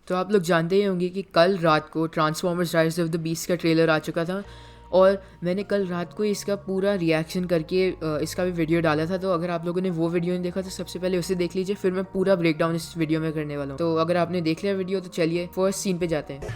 तो आप लोग जानते ही होंगे कि कल रात को transformers rise of the beast का ट्रेलर आ चुका था और मैंने कल रात को इसका पूरा रिएक्शन करके इसका भी वीडियो डाला था। तो अगर आप लोगों ने वो वीडियो नहीं देखा तो सबसे पहले उसे देख लीजिए, फिर मैं पूरा ब्रेकडाउन इस वीडियो में करने वाला हूँ। तो अगर आपने देख लिया वीडियो तो चलिए फर्स्ट सीन पे जाते हैं।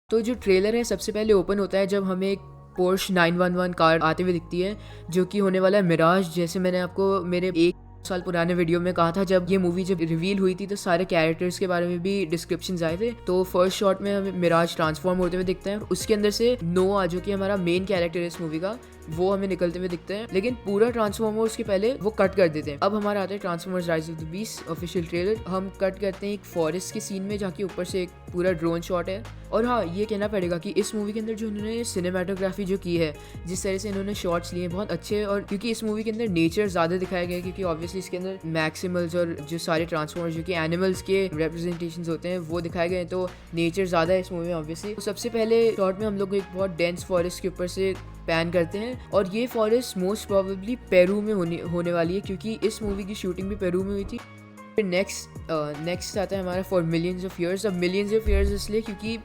तो जो ट्रेलर है सबसे पहले ओपन होता है जब हमें एक पोर्श 911 कार आते हुए दिखती है, जो कि होने वाला है मिराज। जैसे मैंने आपको मेरे 1 साल पुराने वीडियो में कहा था, जब ये मूवी जब रिवील हुई थी तो सारे कैरेक्टर्स के बारे में भी डिस्क्रिप्शंस आए थे। तो फर्स्ट शॉट में हमें मिराज ट्रांसफॉर्म होते हुए दिखता है, उसके अंदर से नोआ जो कि हमारा मेन कैरेक्टर है इस मूवी का, वो हमें निकलते हुए दिखते हैं। लेकिन पूरा ट्रांसफॉर्मर्स के पहले वो कट कर देते हैं। अब हमारा आता है transformers rise of the beast official trailer. हम कट करते हैं एक फॉरेस्ट के सीन में, जहाँ की ऊपर से एक पूरा ड्रोन शॉट है। और हाँ, ये कहना पड़ेगा कि इस मूवी के अंदर जो उन्होंने सिनेमाटोग्राफी जो की है, जिस तरह से इन्होंने शॉट्स लिए बहुत अच्छे हैं। और क्योंकि इस मूवी के अंदर नेचर ज़्यादा दिखाया गया है, क्योंकि ऑब्वियसली इसके अंदर मैक्सिमल्स और जो सारे ट्रांसफॉर्मर्स जो कि एनिमल्स के रिप्रेजेंटेशंस होते हैं वो दिखाए गए हैं, तो नेचर ज़्यादा है इस मूवी में ऑब्वियसली। तो सबसे पहले शॉट में हम लोग एक बहुत डेंस फॉरेस्ट के ऊपर से पैन करते हैं और ये फॉरेस्ट मोस्ट प्रोबेबली पेरू में होने वाली है, क्योंकि इस मूवी की शूटिंग भी पेरू में हुई थी। फिर नेक्स्ट आता है हमारा फॉर मिलियंस ऑफ ईयर्स। अब मिलियंस ऑफ ईयर्स इसलिए क्योंकि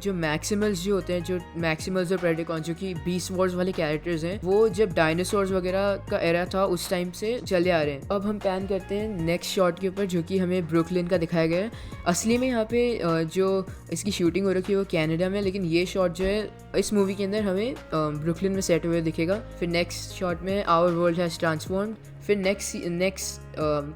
जो मैक्सिमल्स जो होते हैं, जो मैक्सिमल्स और प्रेडिकॉन जो कि बीस्ट वॉर्स वाले कैरेक्टर्स हैं, वो जब डायनासोर्स वगैरह का एरा था उस टाइम से चले आ रहे हैं। अब हम पैन करते हैं नेक्स्ट शॉट के ऊपर, जो कि हमें ब्रुकलिन का दिखाया गया है। असली में यहाँ पे जो इसकी शूटिंग हो रखी है वो कनाडा में, लेकिन ये शॉट जो है इस मूवी के अंदर हमें ब्रुकलिन में सेट हुए दिखेगा। फिर नेक्स्ट शॉट में आवर वर्ल्ड हैज ट्रांसफॉर्म्ड। फिर नेक्स्ट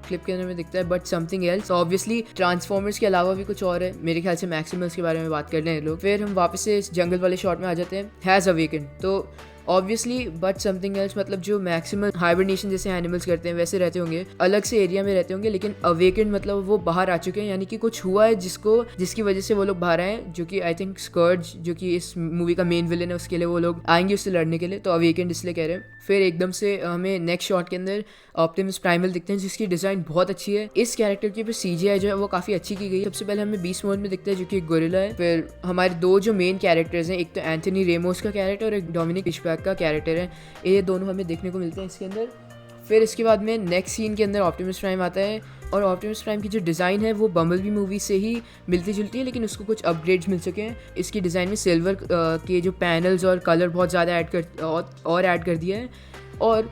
क्लिप के अंदर में दिखता है but something else. Obviously transformers के अलावा भी कुछ और है, मेरे ख्याल से मैक्सिमल्स के बारे में बात कर रहे हैं लोग। फिर हम वापस से इस जंगल वाले शॉट में आ जाते हैं, हैज़ अवेकन। तो ऑब्वियसली बट समथिंग एल्स मतलब जो मैक्सिमम हाइबरनेशन जैसे एनिमल्स करते हैं वैसे रहते होंगे, अलग से एरिया में रहते होंगे, लेकिन अवेकन मतलब वो बाहर आ चुके हैं, यानी कि कुछ हुआ है जिसकी वजह से वो लोग बाहर आए हैं। जो कि आई थिंक स्कर्ज जो कि इस मूवी का मेन विलन है, उसके लिए वो लोग आएंगे उससे लड़ने के लिए, तो अवेकन इसलिए कह रहे हैं। फिर एकदम से हमें नेक्स्ट शॉट के अंदर ऑप्टिमस प्राइमल दिखते हैं, जिसकी डिज़ाइन बहुत अच्छी है। इस कैरेक्टर की CGI जो है वो काफ़ी अच्छी की गई है। सबसे पहले हमें बीस्ट मोड में दिखता है जो कि गोरिल्ला है। फिर हमारे दो जो मेन कैरेक्टर्स हैं, एक तो एंथनी रेमोस का कैरेक्टर और एक डोमिनिक फिशबैक का कैरेक्टर है, ये दोनों हमें देखने को मिलते हैं इसके अंदर। फिर इसके बाद में नेक्स्ट सीन के अंदर ऑप्टिमस प्राइम आता है और ऑप्टिमस प्राइम की जो डिज़ाइन है वो बम्बलबी मूवी से ही मिलती जुलती है, लेकिन उसको कुछ अपग्रेड्स मिल चुके हैं। इसकी डिज़ाइन में सिल्वर के जो पैनल्स और कलर बहुत ज़्यादा ऐड कर दिया है। और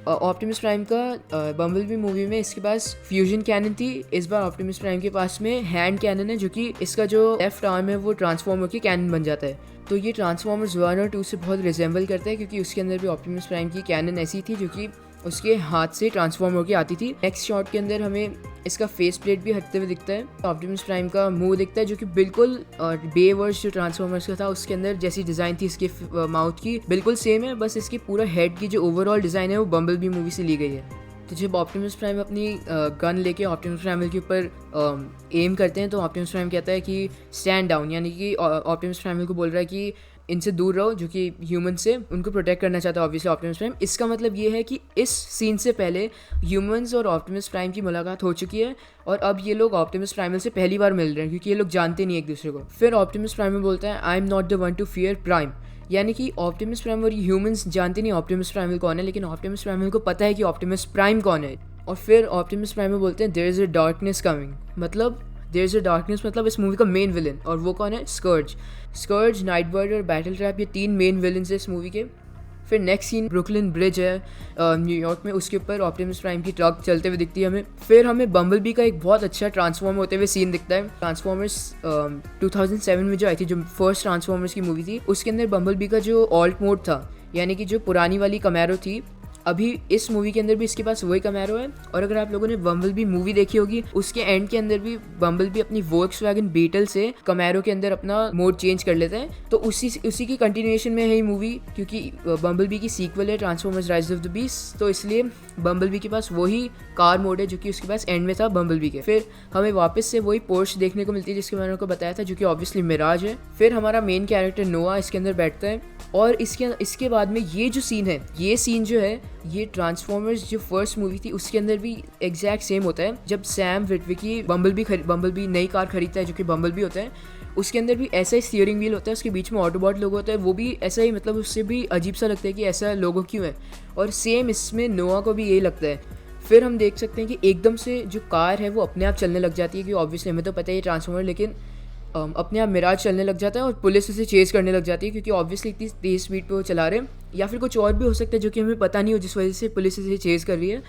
ऑप्टिमस प्राइम का बम्बलबी मूवी में इसके पास फ्यूजन कैनन थी, इस बार ऑप्टिमस प्राइम के पास में हैंड कैनन है, जो कि इसका जो लेफ्ट आर्म है वो ट्रांसफॉर्म होकर कैनन बन जाता है। तो ये ट्रांसफॉर्मर्स 1 और 2 से बहुत रिजेंबल करता है, क्योंकि उसके अंदर भी ऑप्टिमस प्राइम की कैनन ऐसी थी जो कि उसके हाथ से ट्रांसफॉर्म होकर आती थी। नेक्स्ट शॉट के अंदर हमें इसका फेस प्लेट भी हटते हुए दिखता है, ऑप्टिमस प्राइम का मुंह दिखता है, जो कि बिल्कुल बेवर्स जो ट्रांसफॉर्मर्स का था उसके अंदर जैसी डिज़ाइन थी इसके माउथ की बिल्कुल सेम है, बस इसकी पूरा हेड की जो ओवरऑल डिज़ाइन है वो बम्बलबी मूवी से ली गई है। तो जब ऑप्टिमस प्राइम अपनी गन लेके ऑप्टिमस प्राइम के ऊपर एम करते हैं तो ऑप्टिमस प्राइम कहता है कि स्टैंड डाउन, यानी कि ऑप्टिमस प्राइम को बोल रहा है कि इनसे दूर रहो, जो कि ह्यूमन से उनको प्रोटेक्ट करना चाहता है ऑब्वियसली ऑप्टिमस प्राइम। इसका मतलब ये है कि इस सीन से पहले ह्यूमंस और ऑप्टिमस प्राइम की मुलाकात हो चुकी है और अब ये लोग ऑप्टिमस प्राइमल से पहली बार मिल रहे हैं, क्योंकि ये लोग जानते नहीं एक दूसरे को। फिर ऑप्टिमस प्राइम बोलता है I am not the one two fear prime, यानी कि ऑप्टिमस प्राइम और ह्यूमंस जानते नहीं ऑप्टिमस प्राइमल कौन है, लेकिन ऑप्टिमस प्राइमल को पता है कि ऑप्टिमस प्राइम कौन है। और फिर ऑप्टिमस प्राइम बोलते हैं there is a darkness coming, मतलब देयर इज अ डार्कनेस मतलब इस मूवी का मेन विलन, और वो कौन है? स्कर्ज, नाइटबर्ड और बैटल ट्रैप, ये 3 मेन विलन्स है इस मूवी के। फिर नेक्स्ट सीन ब्रुकलिन ब्रिज है न्यूयॉर्क में, उसके ऊपर ऑप्टिमस प्राइम की ट्रक चलते हुए दिखती है हमें। फिर हमें बम्बलबी का एक बहुत अच्छा ट्रांसफॉर्म होते हुए सीन दिखता है। ट्रांसफॉर्मर्स 2007 में जो आई थी, जो फर्स्ट ट्रांसफॉर्मर्स की मूवी थी, उसके अंदर बम्बलबी का जो ऑल्ट मोड था, यानी कि जो पुरानी वाली कमैरो थी, अभी इस मूवी के अंदर भी इसके पास वही कमैरो है। और अगर आप लोगों ने बम्बलबी मूवी देखी होगी, उसके एंड के अंदर भी बम्बलबी अपनी वोक्सवैगन बीटल से कमैरो के अंदर अपना मोड चेंज कर लेते हैं। तो उसी की कंटिन्यूएशन में है ये मूवी, क्योंकि बम्बलबी की सीक्वल है transformers rise of the beast, तो इसलिए बम्बलबी के पास वही कार मोड है जो कि उसके पास एंड में था बम्बलबी के। फिर हमें वापस से वही पोर्श देखने को मिलती है जिसके मैंने आपको बताया था, जो कि ऑब्वियसली मिराज है। फिर हमारा मेन कैरेक्टर नोआ इसके अंदर बैठता है और इसके बाद में ये जो सीन है, ये सीन जो है ये ट्रांसफॉर्मर्स जो फर्स्ट मूवी थी उसके अंदर भी एग्जैक्ट सेम होता है। जब सैम विटविकी बम्बलबी नई कार खरीदता है जो कि बम्बलबी होता है, उसके अंदर भी ऐसा ही स्टीयरिंग व्हील होता है, उसके बीच में ऑटोबॉट लोगो होता है, वो भी ऐसा ही, मतलब उससे भी अजीब सा लगता है कि ऐसा लोगो क्यों है। और सेम इसमें नोआ को भी यही लगता है। फिर हम देख सकते हैं कि एकदम से जो कार है वो अपने आप चलने लग जाती है, कि ऑब्वियसली हमें तो पता है ये ट्रांसफॉर्मर, लेकिन अपने आप मिराज चलने लग जाता है और पुलिस उसे चेज़ करने लग जाती है, क्योंकि ऑब्वियसली इतनी तेज़ स्पीड पे वो चला रहे हैं, या फिर कुछ और भी हो सकता है जो कि हमें पता नहीं हो, जिस वजह से पुलिस इसे चेज़ कर रही है।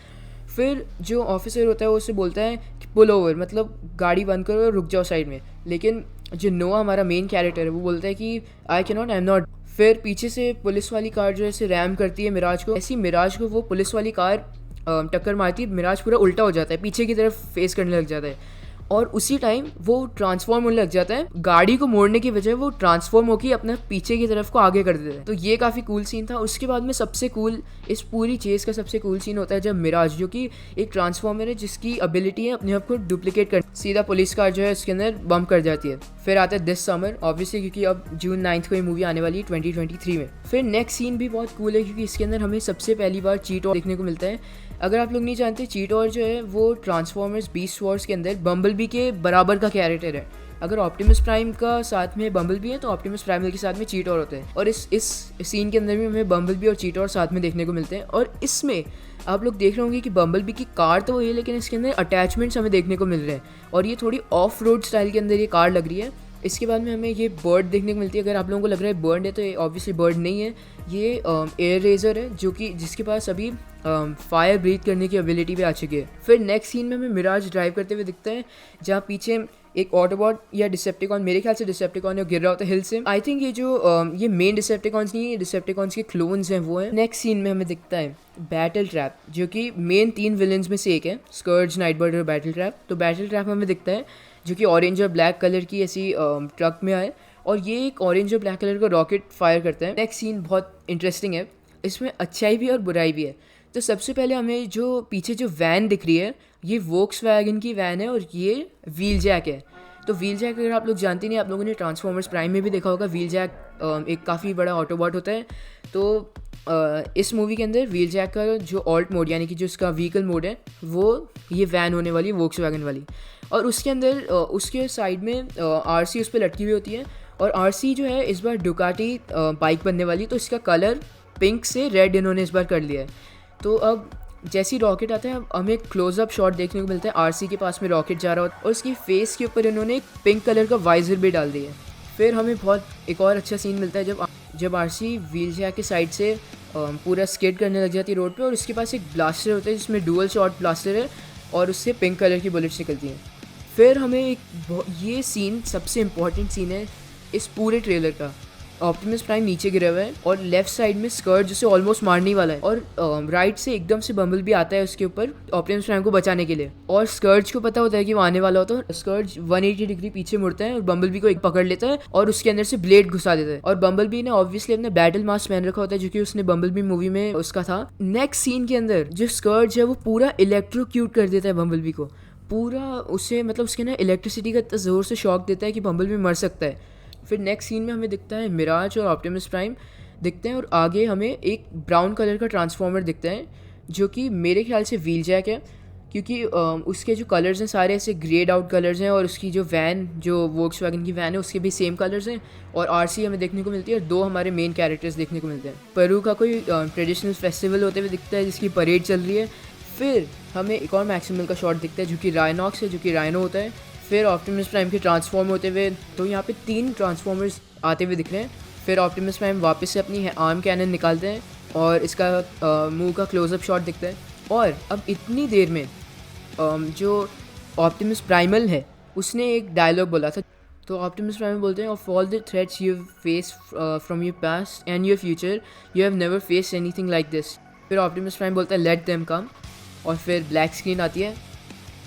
फिर जो ऑफिसर होता है वो उससे बोलता है कि पुल ओवर, मतलब गाड़ी बंद करो और रुक जाओ साइड में, लेकिन जो नोआ हमारा मेन कैरेक्टर है वो बोलता है कि I can I am not. फिर पीछे से पुलिस वाली कार जो है ऐसे रैम करती है मिराज को, ऐसी मिराज को वो पुलिस वाली कार टक्कर मारती है, मिराज पूरा उल्टा हो जाता है, पीछे की तरफ फेस करने लग जाता है, और उसी टाइम वो ट्रांसफॉर्म होने लग जाता है, गाड़ी को मोड़ने की वजह वो ट्रांसफॉर्म होकर अपना पीछे की तरफ को आगे कर देता है। तो ये काफ़ी कूल सीन था। उसके बाद में सबसे कूल, इस पूरी चेज़ का सबसे कूल सीन होता है जब मिराज, जो कि एक ट्रांसफॉर्मर है जिसकी एबिलिटी है अपने आप को डुप्लीकेट कर, सीधा पुलिस कार जो है उसके अंदर बम्प कर जाती है। फिर आता है दिस समर, ऑब्वियसली क्योंकि अब जून 9 को ये मूवी आने वाली है 2023 में। फिर नेक्स्ट सीन भी बहुत कूल है, क्योंकि इसके अंदर हमें सबसे पहली बार चीटोर देखने को मिलता है। अगर आप लोग नहीं जानते, चीटोर जो है वो ट्रांसफॉर्मर्स बीस्ट वॉर्स के अंदर बम्बलबी के बराबर का कैरेक्टर है। अगर ऑप्टिमस प्राइम का साथ में बम्बलबी है तो ऑप्टिमस प्राइम के साथ में चीटोर होते हैं, और इस सीन के अंदर भी हमें बम्बलबी और चीटोर साथ में देखने को मिलते हैं। और इसमें आप लोग देख रहे होंगे कि बम्बलबी की कार तो वही है, लेकिन इसके अंदर अटैचमेंट्स हमें देखने को मिल रहे हैं, और ये थोड़ी ऑफ रोड स्टाइल के अंदर ये कार लग रही है। इसके बाद में हमें ये बर्ड देखने को मिलती है। अगर आप लोगों को लग रहा है बर्ड है, तो ये ऑब्वियसली बर्ड नहीं है, ये एयर रेजर है, जो कि जिसके पास अभी फायर ब्रीथ करने की एबिलिटी भी आ चुकी है। फिर नेक्स्ट सीन में हमें मिराज ड्राइव करते हुए दिखता है, जहाँ पीछे एक ऑटोबॉट या डिसेप्टिकॉन, मेरे ख्याल से डिसेप्टिकॉन, गिर रहा होता है हिल से। आई थिंक ये जो ये मेन डिसेप्टिकॉन्स नहीं है, डिसेप्टिकॉन्स के क्लोन्स हैं वो हैं। नेक्स्ट सीन में हमें दिखता है बैटल ट्रैप, जो कि मेन 3 विलन्स में से एक है, स्कर्ज, नाइटबर्ड और बैटल ट्रैप। तो बैटल ट्रैप हमें दिखता है जो कि ऑरेंज और ब्लैक कलर की ऐसी ट्रक में आए, और ये एक ऑरेंज और ब्लैक कलर का रॉकेट फायर करता है। नेक्स्ट सीन बहुत इंटरेस्टिंग है, इसमें अच्छाई भी और बुराई भी है। तो सबसे पहले हमें जो पीछे जो वैन दिख रही है, ये वोक्सवैगन की वैन है, और ये व्हील जैक है। तो व्हील जैक अगर आप लोग जानते नहीं, आप लोगों ने ट्रांसफॉर्मर्स प्राइम में भी देखा होगा, व्हील जैक एक काफ़ी बड़ा ऑटोबॉट होता है। तो इस मूवी के अंदर व्हील जैक का जो ऑल्ट मोड, यानी कि जो इसका व्हीकल मोड है, वो ये वैन होने वाली है, वोक्सवैगन वाली। और उसके अंदर उसके साइड में आरसी उस पर लटकी हुई होती है, और आरसी जो है इस बार डुकाटी बाइक बनने वाली, तो इसका कलर पिंक से रेड इन्होंने इस बार कर लिया है। तो अब जैसे ही रॉकेट आता है, हमें एक क्लोजअप शॉट देखने को मिलता है, आरसी के पास में रॉकेट जा रहा होता है, और उसकी फेस के ऊपर इन्होंने एक पिंक कलर का वाइजर भी डाल दिया है। फिर हमें बहुत एक और अच्छा सीन मिलता है जब आरसी व्हील जैक के साइड से पूरा स्केट करने लग जाती है रोड पे, और उसके पास एक ब्लास्टर होता है जिसमें डुअल शॉट ब्लास्टर है, और उससे पिंक कलर की बुलेट्स निकलती हैं। फिर हमें ये सीन सबसे इम्पॉर्टेंट सीन है इस पूरे ट्रेलर का। ऑप्टिमस प्राइम नीचे गिरा हुआ है, और लेफ्ट साइड में स्कर्ज जिसे ऑलमोस्ट मारने वाला है, और राइट से एकदम से बम्बल भी आता है उसके ऊपर ऑप्टिमस प्राइम को बचाने के लिए, और स्कर्ज को पता होता है कि वो आने वाला होता है। स्कर्ज 180 डिग्री पीछे मुड़ता है और बम्बल बी को एक पकड़ लेता है और उसके अंदर से ब्लेड घुसा देता है। और बम्बल बी ने ऑब्वियसली अपने बैटल मास्क पहन रखा होता है, जो कि उसने बम्बल बी मूवी में उसका था। नेक्स्ट सीन के अंदर जो स्कर्ज है वो पूरा इलेक्ट्रोक्यूट कर देता है बम्बल बी को, पूरा उसे मतलब उसके ना इलेक्ट्रिसिटी का इतना ज़ोर से शॉक देता है कि बम्बल बी मर सकता है। फिर नेक्स्ट सीन में हमें दिखता है मिराज और ऑप्टिमस प्राइम दिखते हैं, और आगे हमें एक ब्राउन कलर का ट्रांसफॉर्मर दिखता है, जो कि मेरे ख्याल से व्हील जैक है, क्योंकि उसके जो कलर्स हैं सारे ऐसे ग्रेड आउट कलर्स हैं, और उसकी जो वैन, जो वोक्सवैगन की वैन है, उसके भी सेम कलर्स हैं, और आरसी हमें देखने को मिलती है, और 2 हमारे मेन कैरेक्टर्स देखने को मिलते हैं। पेरू का कोई ट्रेडिशनल फेस्टिवल होते हुए दिखता है जिसकी परेड चल रही है। फिर हमें एक और मैक्सिमल का शॉट दिखता है जो कि राइनॉक्स है, जो कि राइनो होता है। फिर ऑप्टिमस प्राइम के ट्रांसफॉर्म होते हुए, तो यहाँ पे 3 ट्रांसफॉर्मर्स आते हुए दिख रहे हैं। फिर ऑप्टिमस प्राइम वापस से अपनी आर्म कैनन निकालते हैं, और इसका मुंह का क्लोजअप शॉट दिखता है। और अब इतनी देर में जो ऑप्टिमस प्राइमल है उसने एक डायलॉग बोला था। तो ऑप्टिमस प्राइम बोलते हैं, of all the threats you face from your past and your future, you have never faced anything like this. फिर ऑप्टिमस प्राइम बोलता है, लेट देम कम, और फिर ब्लैक स्क्रीन आती है।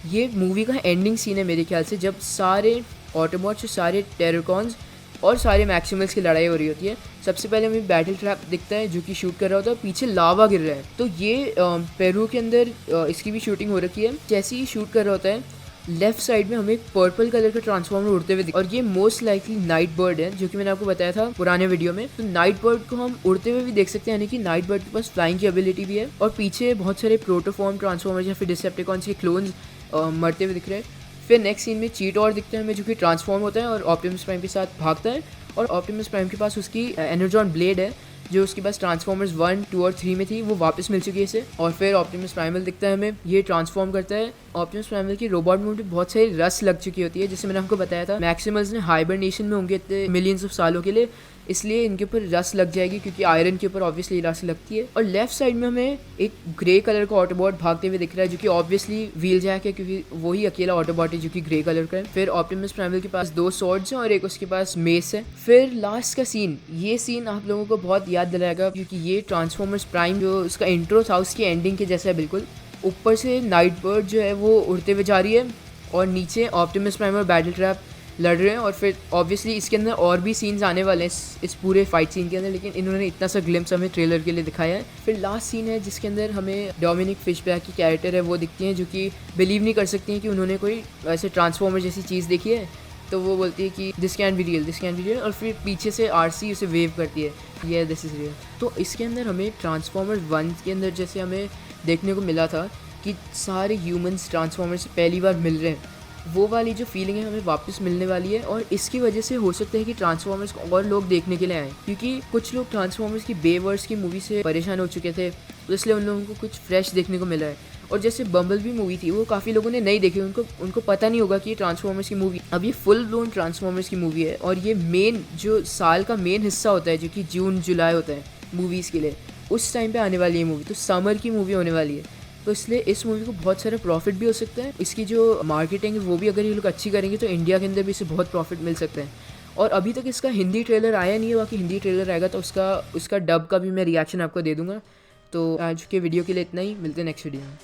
ये मूवी का एंडिंग सीन है मेरे ख्याल से, जब सारे ऑटोबॉट्स, सारे टेरकॉन्स और सारे मैक्सिमल्स की लड़ाई हो रही होती है। सबसे पहले हमें बैटल ट्रैप दिखता है जो कि शूट कर रहा होता है, पीछे लावा गिर रहा है। तो ये पेरू के अंदर इसकी भी शूटिंग हो रखी है। जैसे ही शूट कर रहा होता है, लेफ्ट साइड में हमें एक पर्पल कलर का ट्रांसफॉर्मर उड़ते हुए और ये मोस्ट लाइकली नाइट बर्ड है, जो कि मैंने आपको बताया था पुराने वीडियो में। तो नाइट बर्ड को हम उड़ते हुए भी देख सकते हैं, यानी कि नाइट बर्ड के पास फ्लाइंग की एबिलिटी भी है। और पीछे बहुत सारे प्रोटोफॉर्म ट्रांसफॉर्मर या फिर डिसेप्टिकॉन्स के क्लोन्स मरते हुए दिख रहे हैं। फिर नेक्स्ट सीन में चीटोर दिखते हैं हमें, जो कि ट्रांसफॉर्म होता है और ऑप्टिमस प्राइम के साथ भागता है। और ऑप्टिमस प्राइम के पास उसकी एनर्जॉन ब्लेड है, जो उसके पास ट्रांसफॉर्मर्स 1, 2 और 3 में थी वो वापस मिल चुकी है इसे। और फिर ऑप्टिमस प्राइमल दिखता है हमें, ये ट्रांसफॉर्म करता है। ऑप्टिमस प्राइमल की रोबोट में बहुत सारी रस लग चुकी होती है, जैसे मैंने आपको बताया था मैक्सिमल्स ने हाइबरनेशन में होंगे इतने मिलियंस ऑफ सालों के लिए, इसलिए इनके ऊपर रस लग जाएगी क्योंकि आयरन के ऊपर ऑब्वियसली रस लगती है। और लेफ्ट साइड में हमें एक ग्रे कलर का ऑटोबॉट भागते हुए दिख रहा है जो कि ऑब्वियसली व्हील जैक है, क्योंकि वही अकेला ऑटोबॉट है जो कि ग्रे कलर का है। फिर ऑप्टिमस प्राइमल के पास 2 सॉर्ड्स हैं और एक उसके पास मेस है। फिर लास्ट का सीन, ये सीन आप लोगों को बहुत याद दिलाएगा क्योंकि ये ट्रांसफॉर्मर्स प्राइम जो उसका इंट्रो था उसकी एंडिंग के जैसा है बिल्कुल। ऊपर से नाइट बर्ड जो है वो उड़ते हुए जा रही है और नीचे ऑप्टिमस प्राइम और बैटल ट्रैप लड़ रहे हैं। और फिर ऑब्वियसली इसके अंदर और भी सीन्स आने वाले हैं इस पूरे फाइट सीन के अंदर, लेकिन इन्होंने इतना सा ग्लिम्स हमें ट्रेलर के लिए दिखाया है। फिर लास्ट सीन है जिसके अंदर हमें डोमिनिक फिशबैक की कैरेक्टर है वो दिखती हैं, जो कि बिलीव नहीं कर सकती हैं कि उन्होंने कोई ऐसे ट्रांसफॉर्मर जैसी चीज़ देखी है। तो वो बोलती है कि this can be real, this can be real, और फिर पीछे से आरसी उसे वेव करती है, ये दिस इज़ रियल। तो इसके अंदर हमें ट्रांसफॉर्मर्स 1 के अंदर जैसे हमें देखने को मिला था कि सारे ह्यूमंस ट्रांसफॉर्मर्स से पहली बार मिल रहे हैं, वो वाली जो फीलिंग है हमें वापस मिलने वाली है। और इसकी वजह से हो सकता है कि ट्रांसफॉर्मर्स को और लोग देखने के लिए आए, क्योंकि कुछ लोग ट्रांसफॉर्मर्स की बेवर्स की मूवी से परेशान हो चुके थे, तो इसलिए उन लोगों को कुछ फ्रेश देखने को मिला है। और जैसे बम्बल भी मूवी थी वो काफ़ी लोगों ने नहीं देखी, उनको पता नहीं होगा कि ये ट्रांसफॉर्मर्स की मूवी, अब ये फुल ब्लोन ट्रांसफॉर्मर्स की मूवी है। और ये मेन जो साल का मेन हिस्सा होता है जो कि जून जुलाई होता है मूवीज़ के लिए, उस टाइम पे आने वाली है मूवी, तो समर की मूवी होने वाली है। तो इसलिए इस मूवी को बहुत सारा प्रॉफिट भी हो सकता है, इसकी जो मार्केटिंग है वो भी अगर ये लोग अच्छी करेंगे तो इंडिया के अंदर भी इसे बहुत प्रॉफिट मिल सकता है। और अभी तक इसका हिंदी ट्रेलर आया नहीं है, बाकी हिंदी ट्रेलर आएगा तो उसका डब का भी मैं रिएक्शन आपको दे दूँगा। तो आज के वीडियो के लिए इतना ही, मिलते हैं नेक्स्ट वीडियो में।